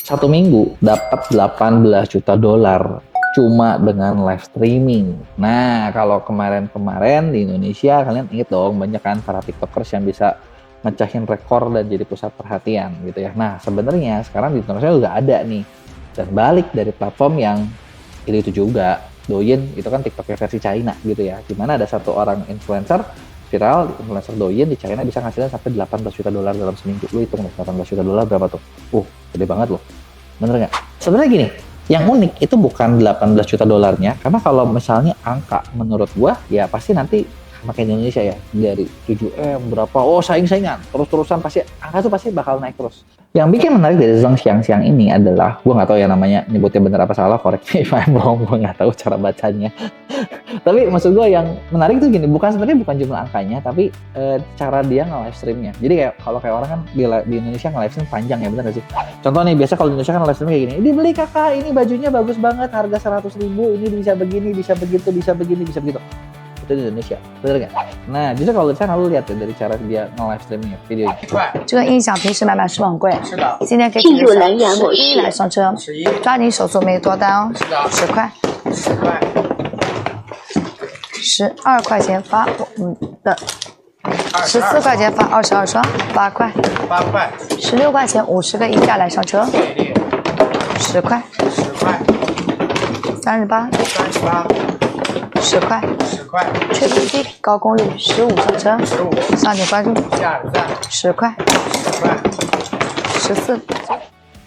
satu minggu dapat 18 juta dolar cuma dengan live streaming. Nah, kalau kemarin-kemarin di Indonesia, kalian inget dong, banyak kan para tiktokers yang bisa mecahin rekor dan jadi pusat perhatian gitu ya. Nah, sebenarnya sekarang di Indonesia juga ada nih, dan balik dari platform yang itu juga, Douyin itu kan TikTok versi China gitu ya, dimana ada satu orang influencer viral, influencer Douyin di China bisa ngasilin sampai 18 juta dolar dalam seminggu. Lu hitung nih, 18 juta dolar berapa tuh? Gede banget loh. Bener nggak? Sebenarnya gini, yang unik itu bukan 18 juta dolarnya, karena kalau misalnya angka menurut gua, ya pasti nanti makin Indonesia ya, dari 7M berapa, saing-saingan, terus-terusan pasti, angka tuh pasti bakal naik terus. Yang bikin menarik dari Zhang Xiang ini adalah, gua nggak tahu ya namanya, nyebutnya bener apa salah, correct me if I'm wrong, gua nggak tahu cara bacanya. Tapi maksud gue yang menarik tuh gini, sebenarnya bukan jumlah angkanya, tapi cara dia nge-live streamnya. Jadi kayak kalau kayak orang kan di Indonesia nge-live stream panjang ya, bener gak sih? Contoh nih, biasa kalau di Indonesia kan live stream kayak gini, dibeli kakak, ini bajunya bagus banget, harga 100.000, ini bisa begini, bisa begitu, bisa begini, bisa begitu. Itu di Indonesia, bener gak? Nah, justru kalau di sana lu lihat ya dari cara dia nge-live streamnya videonya. 这个音响平时买是不是很贵？是的。今天可以进入蓝牙模式11来上车， 11抓紧手速没多单哦，是的。 10块， 10块， 12块钱发我们的，14块钱发22双，8块8块， ，16块钱50个衣架来上车，10块10块， ，38 38， 10块， 10块， 吹风机高功率15上车， 15， 上点关注加点赞， 10块10块， ，14。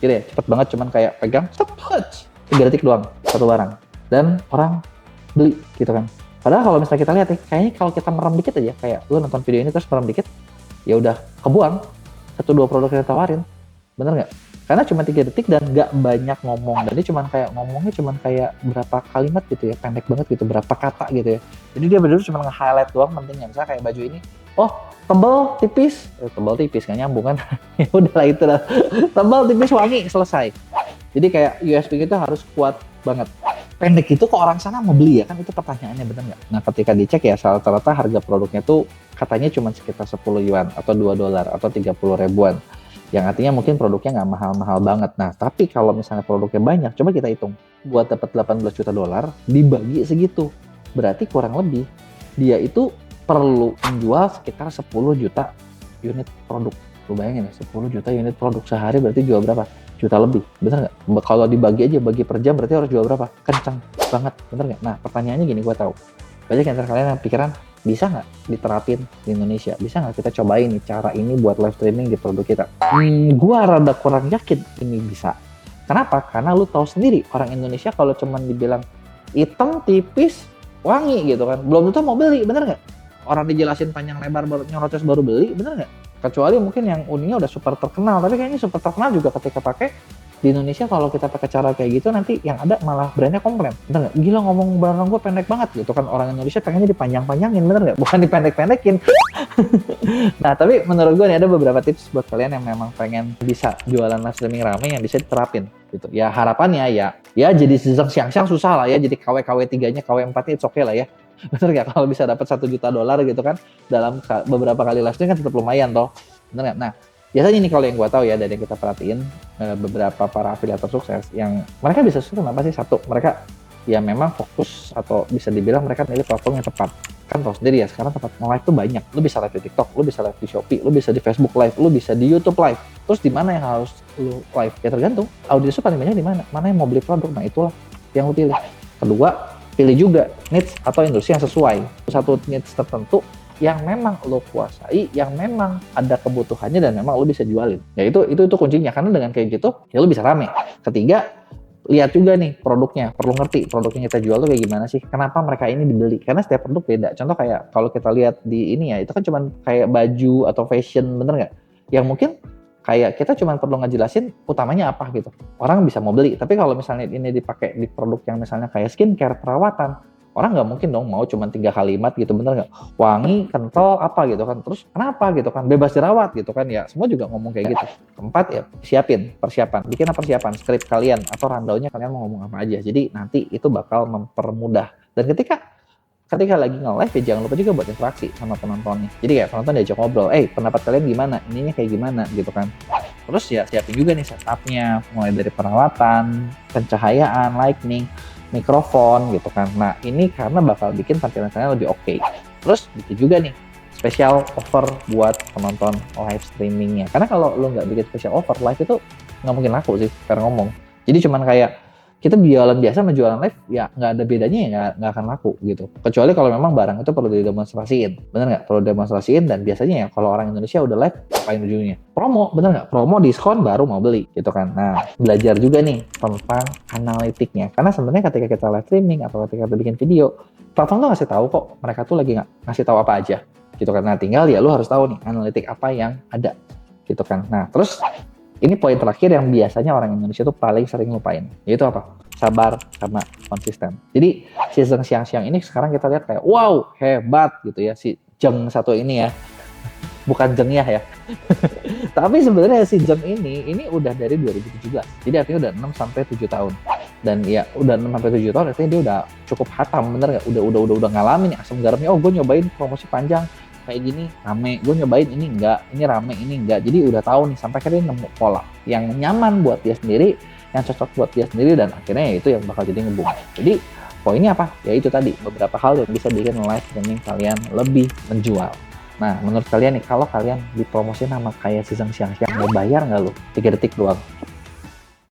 Gitu ya, cepet banget, cuman kayak pegang, 3 detik doang, satu barang. Dan orang beli gitu kan. Padahal kalau misalnya kita lihat nih, kayaknya kalau kita merem dikit aja, kayak lu nonton video ini terus merem dikit, ya udah kebuang 1-2 produk yang ditawarin. Bener nggak? Karena cuma 3 detik dan nggak banyak ngomong. Dan dia cuma kayak ngomongnya cuma kayak berapa kalimat gitu ya, pendek banget gitu, berapa kata gitu ya. Jadi dia bener cuma nge-highlight doang pentingnya. Misalnya kayak baju ini, tebal tipis, tebal tipis nggak nyambung kan? Ya udahlah itu lah. Tebal tipis wangi, selesai. Jadi kayak USB itu harus kuat banget. Pendek itu kok orang sana mau beli ya kan, itu pertanyaannya, bener nggak? Nah ketika dicek ya rata-rata harga produknya tuh katanya cuma sekitar 10 yuan atau 2 dolar atau 30 ribuan, yang artinya mungkin produknya nggak mahal-mahal banget. Nah tapi kalau misalnya produknya banyak, coba kita hitung, buat dapat 18 juta dolar dibagi segitu, berarti kurang lebih dia itu perlu menjual sekitar 10 juta unit produk. Lu bayangin ya, 10 juta unit produk sehari berarti jual berapa? Juta lebih, bener nggak? Kalau dibagi aja, bagi per jam berarti harus jual berapa? Kencang banget, bener nggak? Nah pertanyaannya gini, gue tahu banyak yang kalian yang pikiran, bisa nggak diterapin di Indonesia? Bisa nggak kita cobain nih cara ini buat live streaming di produk kita? Gue rada kurang yakin ini bisa. Kenapa? Karena lu tahu sendiri, orang Indonesia kalau cuman dibilang hitam, tipis, wangi gitu kan, belum tentu mau beli, bener nggak? Orang dijelasin panjang lebar baru nyerocos baru beli, bener nggak? Kecuali mungkin yang uninya udah super terkenal, tapi kayaknya super terkenal juga ketika pakai di Indonesia, kalau kita pakai cara kayak gitu nanti yang ada malah brandnya komplain, bener nggak? Gila ngomong barang gue pendek banget gitu kan, orang Indonesia pengennya dipanjang-panjangin, bener nggak? Bukan dipendek-pendekin. Nah tapi menurut gue nih ada beberapa tips buat kalian yang memang pengen bisa jualan live streaming rame yang bisa diterapin gitu. Ya harapannya ya jadi siang-siang susah lah ya, jadi KW 3-nya, KW 4-nya it's okay lah ya. Bener nggak? Kalau bisa dapat 1 juta dolar gitu kan dalam beberapa kali live stream kan tetap lumayan toh, bener nggak? Nah biasanya ini kalau yang gue tahu ya dari yang kita perhatiin, beberapa para afiliator sukses yang mereka bisa sukses apa sih? Satu, mereka ya memang fokus atau bisa dibilang mereka milih platform yang tepat. Kan tau sendiri ya, sekarang tempat nge-live tuh banyak. Lu bisa live di TikTok, lu bisa live di Shopee, lu bisa di Facebook live, lu bisa di YouTube live. Terus di mana yang harus lu live? Ya tergantung. Audiens paling banyak di mana? Mana yang mau beli produk? Nah itulah yang lu pilih. Kedua, pilih juga niche atau industri yang sesuai. Satu niche tertentu yang memang lo kuasai, yang memang ada kebutuhannya dan memang lo bisa jualin. Ya itu kuncinya, karena dengan kayak gitu ya lo bisa rame. Ketiga, lihat juga nih produknya, perlu ngerti produk yang kita jual tuh kayak gimana sih, kenapa mereka ini dibeli, karena setiap produk beda. Contoh kayak kalau kita lihat di ini ya, itu kan cuma kayak baju atau fashion, bener nggak? Yang mungkin kayak kita cuma perlu ngejelasin utamanya apa gitu, orang bisa mau beli. Tapi kalau misalnya ini dipakai di produk yang misalnya kayak skincare, perawatan, orang nggak mungkin dong mau cuma 3 kalimat gitu, bener nggak? Wangi, kental, apa gitu kan, terus kenapa gitu kan, bebas dirawat gitu kan, ya semua juga ngomong kayak gitu. Keempat ya, persiapan, bikin persiapan, skrip kalian atau rundown-nya kalian mau ngomong apa aja, jadi nanti itu bakal mempermudah. Dan ketika ketika lagi nge-live ya jangan lupa juga buat interaksi sama penontonnya. Jadi kayak penonton diajak ngobrol, pendapat kalian gimana? Ininya kayak gimana gitu kan. Terus ya siapin juga nih setupnya, mulai dari perawatan, pencahayaan, lighting, mikrofon gitu kan. Nah ini karena bakal bikin tampilan kalian lebih oke. Terus bikin juga nih special offer buat penonton live streamingnya. Karena kalau lo nggak bikin special offer, live itu nggak mungkin laku sih, karena ngomong. Jadi cuman kayak kita jualan biasa sama jualan live ya nggak ada bedanya ya nggak akan laku gitu. Kecuali kalau memang barang itu perlu didemonstrasiin, bener nggak? Perlu demonstrasiin dan biasanya ya kalau orang Indonesia udah live ngapain ujungnya? Promo, bener nggak? Promo diskon baru mau beli gitu kan. Nah belajar juga nih tentang analitiknya. Karena sebenarnya ketika kita live streaming atau ketika kita bikin video, platform tuh ngasih tahu kok mereka tuh lagi ngasih tahu apa aja gitu kan. Nah tinggal ya lu harus tahu nih analitik apa yang ada gitu kan. Nah terus ini poin terakhir yang biasanya orang Indonesia tuh paling sering lupain, yaitu apa? Sabar sama konsisten. Jadi si Zheng Xiangxiang ini sekarang kita lihat kayak wow hebat gitu ya si Zheng satu ini ya, bukan Zheng ya. Tapi sebenarnya si Zheng ini udah dari 2017. Jadi artinya udah 6 sampai 7 tahun. Dan ya udah 6 sampai 7 tahun artinya dia udah cukup hatam, bener nggak? Udah ngalamin nih asam garamnya. Oh gue nyobain promosi panjang kayak gini rame, gue nyobain ini enggak, ini rame, ini enggak. Jadi udah tahu nih sampai akhirnya nemu pola yang nyaman buat dia sendiri, yang cocok buat dia sendiri, dan akhirnya ya itu yang bakal jadi nge-boom. Jadi poinnya apa? Ya itu tadi, beberapa hal yang bisa bikin live streaming kalian lebih menjual. Nah menurut kalian nih, kalau kalian dipromosin sama kayak si Zheng Xiangxiang, mau bayar nggak lo? 3 detik doang.